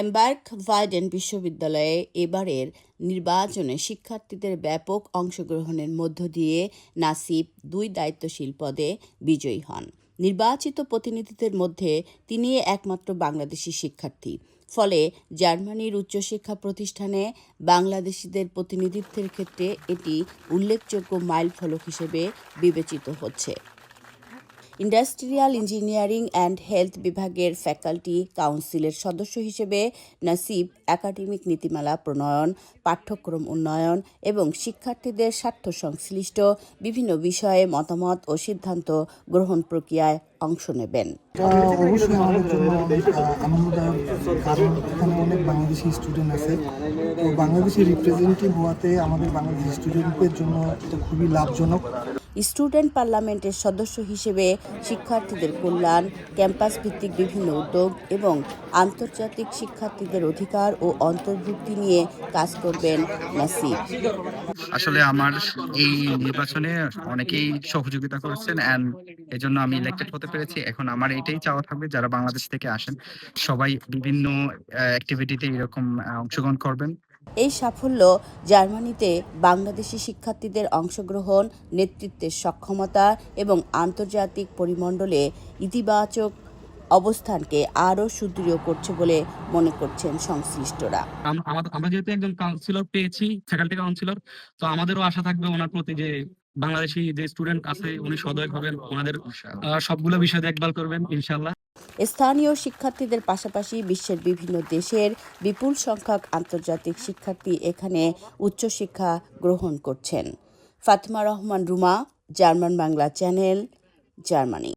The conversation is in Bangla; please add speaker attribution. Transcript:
Speaker 1: এমবার্ক ভাইডেন বিশ্ববিদ্যালয়ে এবারের নির্বাচনে শিক্ষার্থীদের ব্যাপক অংশগ্রহণের মধ্য দিয়ে নাসিব ২ দায়িত্বশীল পদে বিজয়ী হন। নির্বাচিত প্রতিনিধিদের মধ্যে তিনি একমাত্র বাংলাদেশি শিক্ষার্থী। ফলে জার্মানির উচ্চশিক্ষা প্রতিষ্ঠানে বাংলাদেশিদের প্রতিনিধিত্বের ক্ষেত্রে এটি উল্লেখযোগ্য মাইলফলক হিসেবে বিবেচিত হচ্ছে। ইন্ডাস্ট্রিয়াল ইঞ্জিনিয়ারিং অ্যান্ড হেলথ বিভাগের ফ্যাকাল্টি কাউন্সিলের সদস্য হিসেবে নাসিব একাডেমিক নীতিমালা প্রণয়ন, পাঠ্যক্রম উন্নয়ন এবং শিক্ষার্থীদের স্বার্থ সংশ্লিষ্ট বিভিন্ন বিষয়ে মতামত ও সিদ্ধান্ত গ্রহণ প্রক্রিয়ায় অংশ নেবেন।
Speaker 2: অবশ্যই আমাদের জন্য আনন্দদায়ক, কারণ এখানে অনেক বাংলাদেশি স্টুডেন্ট আছে। তো বাংলাদেশি রিপ্রেজেন্টেটিভ হওয়াতে আমাদের বাংলাদেশি স্টুডেন্টদের জন্য এটা খুবই লাভজনক।
Speaker 1: স্টুডেন্ট পার্লামেন্টের সদস্য হিসেবে শিক্ষার্থীদের কল্যাণ, ক্যাম্পাস ভিত্তিক বিভিন্ন উদ্যোগ এবং আন্তর্জাতিক শিক্ষার্থীদের অধিকার ও অন্তর্ভুক্তি নিয়ে কাজ করবেন নাসিব।
Speaker 3: আসলে আমার এই নির্বাচনে অনেকেই সহযোগিতা করেছেন এন্ড এজন্য আমি ইলেক্টেড হতে পেরেছি। এখন আমার এটাই চাওয়া থাকবে যারা বাংলাদেশ থেকে আসেন সবাই বিভিন্ন অ্যাক্টিভিটিতে এরকম অংশগ্রহণ করবেন।
Speaker 1: এই সাফল্য জার্মানিতে বাংলাদেশি শিক্ষার্থীদের অংশগ্রহণ, নেতৃত্বের সক্ষমতা এবং আন্তর্জাতিক পরিমণ্ডলে ইতিবাচক অবস্থানকে আরও সুদৃঢ় করছে বলে মনে করছেন সংশ্লিষ্টরা।
Speaker 4: আমরা যেহেতু একজন কাউন্সিলর পেয়েছি, ফ্যাকাল্টি কাউন্সিলর, তো আমাদেরও আশা থাকবে ওনার প্রতি যে বাংলাদেশি যে স্টুডেন্ট আছে উনি সদয় হবেন, ওনাদের সবগুলো বিষয় দেখভাল করবেন ইনশাল্লাহ।
Speaker 1: স্থানীয় শিক্ষার্থীদের পাশাপাশি বিশ্বের বিভিন্ন দেশের বিপুল সংখ্যক আন্তর্জাতিক শিক্ষার্থী এখানে উচ্চশিক্ষা গ্রহণ করছেন। Fatema Rahman Ruma, German Bangla channel, Germany.